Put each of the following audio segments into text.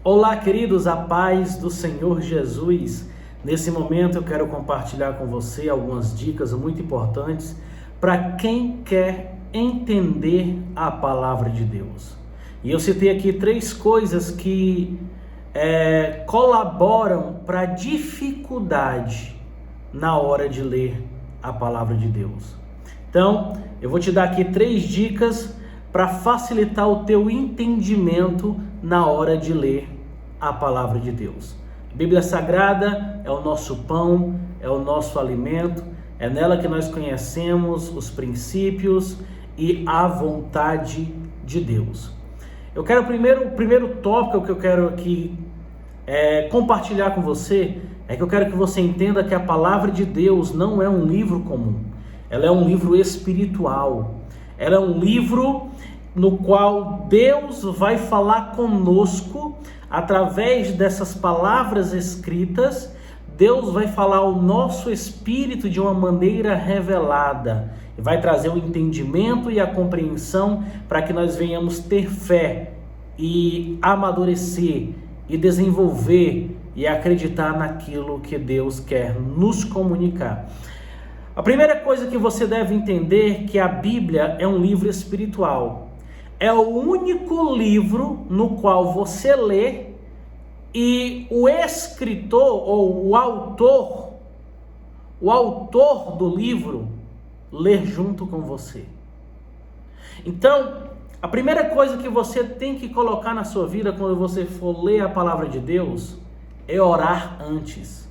Olá, queridos, a paz do Senhor Jesus. Nesse momento eu quero compartilhar com você algumas dicas muito importantes para quem quer entender a palavra de Deus. E eu citei aqui 3 coisas que colaboram para a dificuldade na hora de ler a palavra de Deus. Então, eu vou te dar aqui 3 dicas para facilitar o teu entendimento na hora de ler a palavra de Deus. A Bíblia Sagrada é o nosso pão, é o nosso alimento, é nela que nós conhecemos os princípios e a vontade de Deus. Eu quero o primeiro tópico que eu quero aqui compartilhar com você é que eu quero que você entenda que a palavra de Deus não é um livro comum, ela é um livro espiritual, ela é um livro no qual Deus vai falar conosco através dessas palavras escritas. Deus vai falar ao nosso espírito de uma maneira revelada e vai trazer o entendimento e a compreensão para que nós venhamos ter fé e amadurecer e desenvolver e acreditar naquilo que Deus quer nos comunicar. A primeira coisa que você deve entender é que a Bíblia é um livro espiritual. É o único livro no qual você lê e o escritor ou o autor do livro lê junto com você. Então, a primeira coisa que você tem que colocar na sua vida quando você for ler a palavra de Deus é orar antes.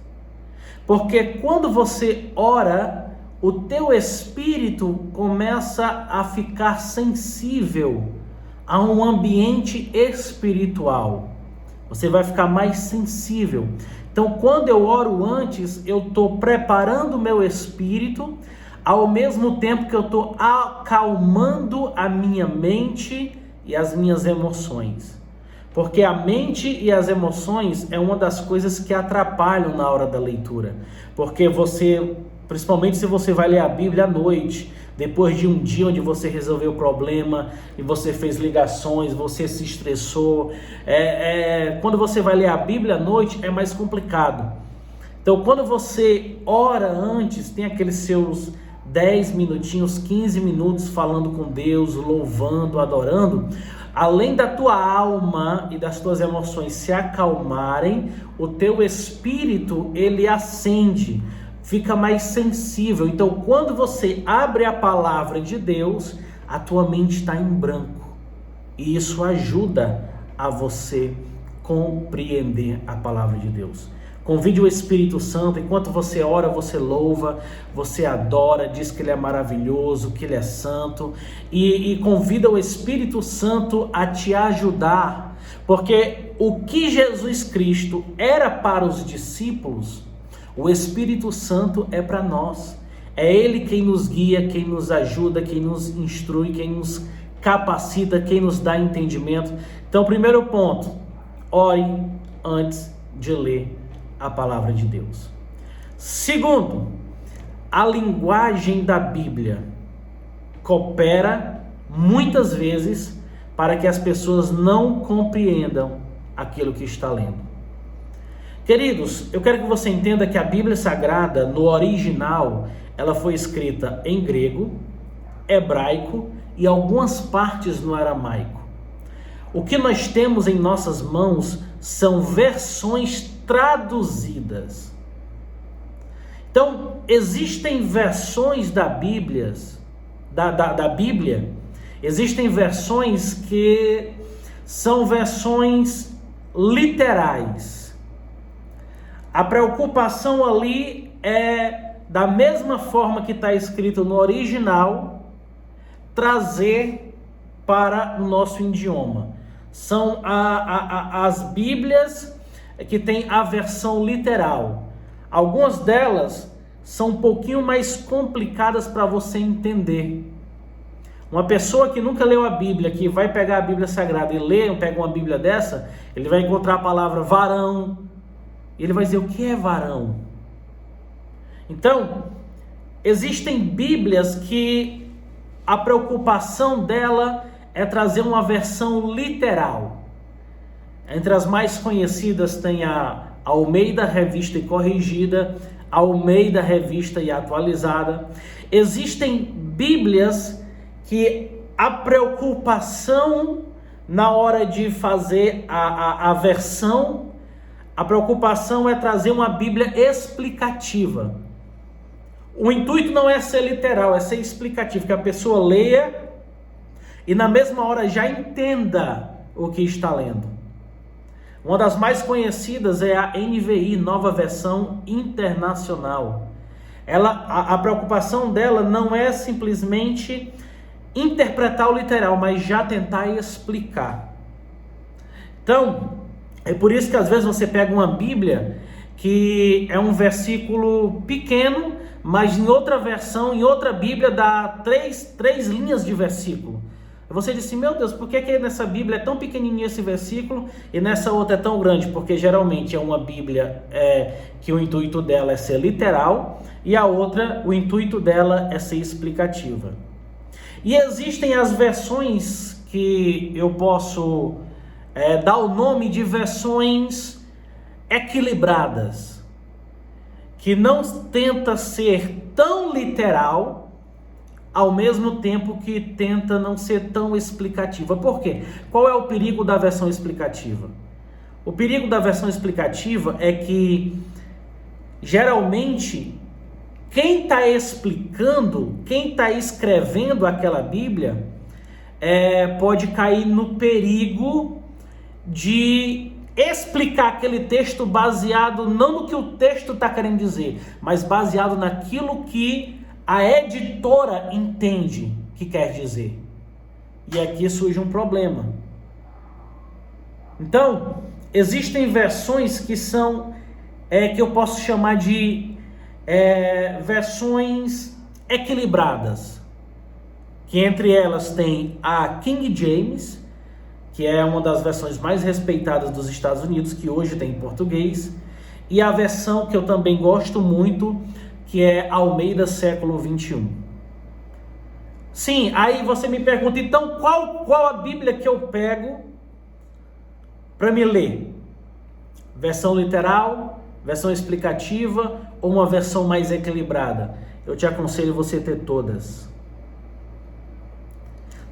Porque quando você ora, o teu espírito começa a ficar sensível a um ambiente espiritual. Você vai ficar mais sensível. Então, quando eu oro antes, eu estou preparando o meu espírito, ao mesmo tempo que eu estou acalmando a minha mente e as minhas emoções. Porque a mente e as emoções é uma das coisas que atrapalham na hora da leitura. Porque você, principalmente se você vai ler a Bíblia à noite, depois de um dia onde você resolveu o problema e você fez ligações, você se estressou, quando você vai ler a Bíblia à noite é mais complicado. Então, quando você ora antes, tem aqueles seus 10 minutinhos, 15 minutos falando com Deus, louvando, adorando, além da tua alma e das tuas emoções se acalmarem, o teu espírito, ele acende, fica mais sensível. Então, quando você abre a palavra de Deus, a tua mente está em branco. E isso ajuda a você compreender a palavra de Deus. Convide o Espírito Santo, enquanto você ora, você louva, você adora, diz que Ele é maravilhoso, que Ele é santo. E convida o Espírito Santo a te ajudar. Porque o que Jesus Cristo era para os discípulos, o Espírito Santo é para nós. É Ele quem nos guia, quem nos ajuda, quem nos instrui, quem nos capacita, quem nos dá entendimento. Então, primeiro ponto, ore antes de ler a palavra de Deus. Segundo, a linguagem da Bíblia coopera muitas vezes para que as pessoas não compreendam aquilo que está lendo. Queridos, eu quero que você entenda que a Bíblia Sagrada, no original, ela foi escrita em grego, hebraico e algumas partes no aramaico. O que nós temos em nossas mãos são versões traduzidas. Então, existem versões da Bíblia, existem versões que são versões literais. A preocupação ali é, da mesma forma que está escrito no original, trazer para o nosso idioma. São as Bíblias que têm a versão literal. Algumas delas são um pouquinho mais complicadas para você entender. Uma pessoa que nunca leu a Bíblia, que vai pegar a Bíblia Sagrada e pega uma Bíblia dessa, ele vai encontrar a palavra varão, e ele vai dizer, o que é varão? Então, existem Bíblias que a preocupação dela é trazer uma versão literal. Entre as mais conhecidas tem a Almeida Revista e Corrigida, a Almeida Revista e Atualizada. Existem Bíblias que a preocupação na hora de fazer a versão, a preocupação é trazer uma Bíblia explicativa. O intuito não é ser literal, é ser explicativo, que a pessoa leia e na mesma hora já entenda o que está lendo. Uma das mais conhecidas é a NVI, Nova Versão Internacional. A preocupação dela não é simplesmente interpretar o literal, mas já tentar explicar. Então, é por isso que às vezes você pega uma Bíblia que é um versículo pequeno, mas em outra versão, em outra Bíblia, dá três linhas de versículo. Você disse, meu Deus, por que nessa Bíblia é tão pequenininho esse versículo e nessa outra é tão grande? Porque geralmente é uma Bíblia que o intuito dela é ser literal e a outra, o intuito dela é ser explicativa. E existem as versões que eu posso dar o nome de versões equilibradas, que não tenta ser tão literal, ao mesmo tempo que tenta não ser tão explicativa. Por quê? Qual é o perigo da versão explicativa? O perigo da versão explicativa é que, geralmente, quem está explicando, quem está escrevendo aquela Bíblia, pode cair no perigo de explicar aquele texto baseado não no que o texto está querendo dizer, mas baseado naquilo que a editora entende que quer dizer. E aqui surge um problema. Então, existem versões que são, que eu posso chamar de versões equilibradas. Que entre elas tem a King James, que é uma das versões mais respeitadas dos Estados Unidos, que hoje tem em português. E a versão que eu também gosto muito, que é Almeida século 21. Sim, aí você me pergunta, então qual a Bíblia que eu pego para me ler? Versão literal, versão explicativa ou uma versão mais equilibrada? Eu te aconselho você ter todas.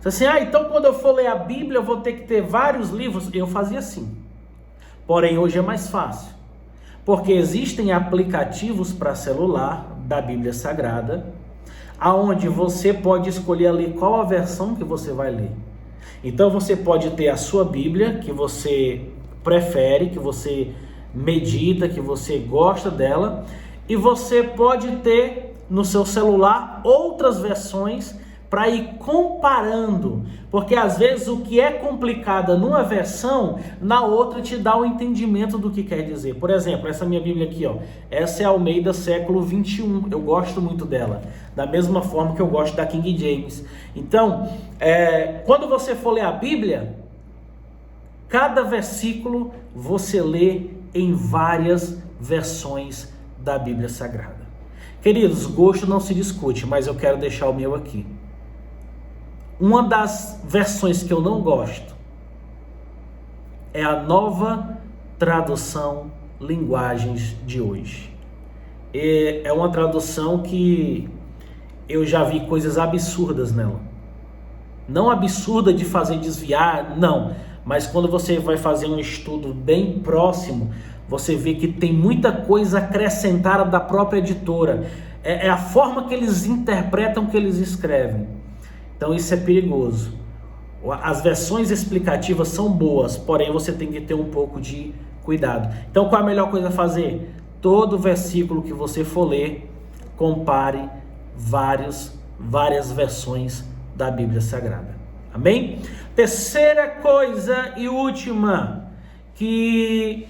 Você assim, então quando eu for ler a Bíblia eu vou ter que ter vários livros? Eu fazia assim. Porém hoje é mais fácil. Porque existem aplicativos para celular da Bíblia Sagrada, aonde você pode escolher ali qual a versão que você vai ler. Então você pode ter a sua Bíblia, que você prefere, que você medita, que você gosta dela, e você pode ter no seu celular outras versões para ir comparando, porque às vezes o que é complicado numa versão, na outra te dá o entendimento do que quer dizer. Por exemplo, essa minha Bíblia aqui, essa é a Almeida século 21, eu gosto muito dela, da mesma forma que eu gosto da King James. Então, quando você for ler a Bíblia, cada versículo você lê em várias versões da Bíblia Sagrada. Queridos, gosto não se discute, mas eu quero deixar o meu aqui. Uma das versões que eu não gosto é a Nova Tradução Linguagens de hoje. É uma tradução que eu já vi coisas absurdas nela. Não absurda de fazer desviar, não. Mas quando você vai fazer um estudo bem próximo, você vê que tem muita coisa acrescentada da própria editora. É a forma que eles interpretam, que eles escrevem. Então isso é perigoso. As versões explicativas são boas, porém você tem que ter um pouco de cuidado. Então qual é a melhor coisa a fazer? Todo versículo que você for ler, compare várias versões da Bíblia Sagrada. Amém? Terceira coisa e última que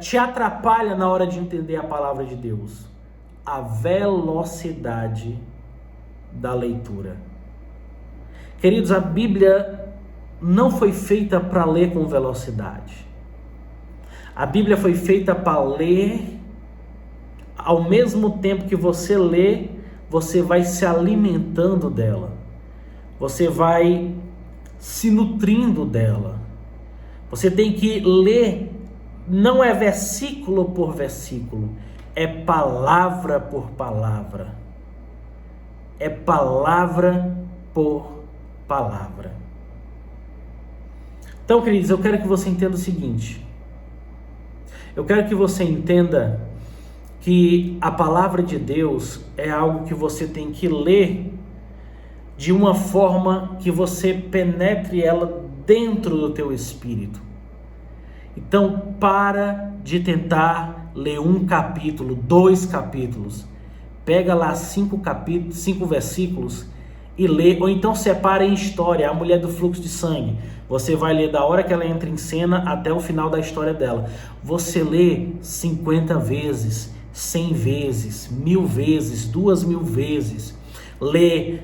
te atrapalha na hora de entender a palavra de Deus: a velocidade da leitura. Queridos, a Bíblia não foi feita para ler com velocidade. A Bíblia foi feita para ler, ao mesmo tempo que você lê, você vai se alimentando dela. Você vai se nutrindo dela. Você tem que ler, não é versículo por versículo, é palavra por palavra. É palavra por palavra. Então, queridos, eu quero que você entenda o seguinte. Eu quero que você entenda que a palavra de Deus é algo que você tem que ler de uma forma que você penetre ela dentro do teu espírito. Então, para de tentar ler um capítulo, 2 capítulos. Pega lá 5 capítulos, 5 versículos e lê, ou então separa em história. A mulher do fluxo de sangue, você vai ler da hora que ela entra em cena até o final da história dela. Você lê 50 vezes, 100 vezes, 1000 vezes, 2000 vezes. Lê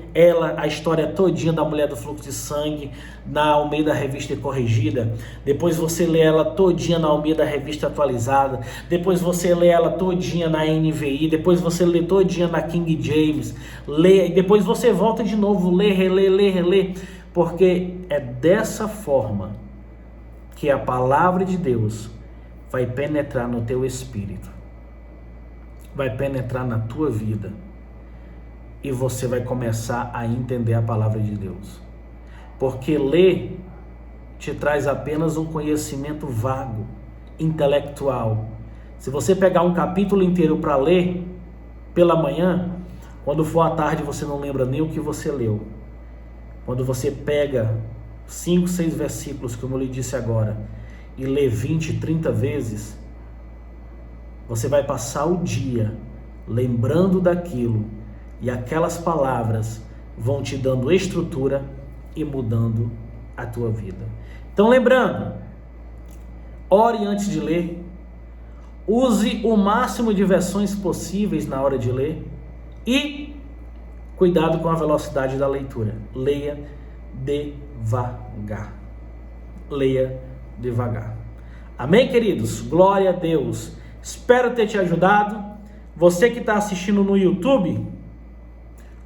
a história todinha da mulher do fluxo de sangue na Almeida Revista Corrigida. Depois você lê ela todinha na Almeida Revista Atualizada. Depois você lê ela todinha na NVI. Depois você lê todinha na King James. Lê, e depois você volta de novo, lê, relê. Porque é dessa forma que a palavra de Deus vai penetrar no teu espírito. Vai penetrar na tua vida. E você vai começar a entender a palavra de Deus. Porque ler te traz apenas um conhecimento vago, intelectual. Se você pegar um capítulo inteiro para ler pela manhã, quando for à tarde você não lembra nem o que você leu. Quando você pega 5, 6 versículos, como eu lhe disse agora, e lê 20, 30 vezes, você vai passar o dia lembrando daquilo. E aquelas palavras vão te dando estrutura e mudando a tua vida. Então, lembrando, ore antes de ler. Use o máximo de versões possíveis na hora de ler. E cuidado com a velocidade da leitura. Leia devagar. Leia devagar. Amém, queridos? Glória a Deus. Espero ter te ajudado. Você que está assistindo no YouTube,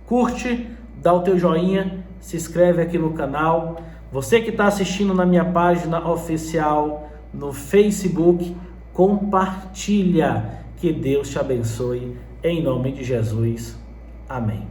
curte, dá o teu joinha, se inscreve aqui no canal. Você que está assistindo na minha página oficial no Facebook, compartilha. Que Deus te abençoe, em nome de Jesus. Amém.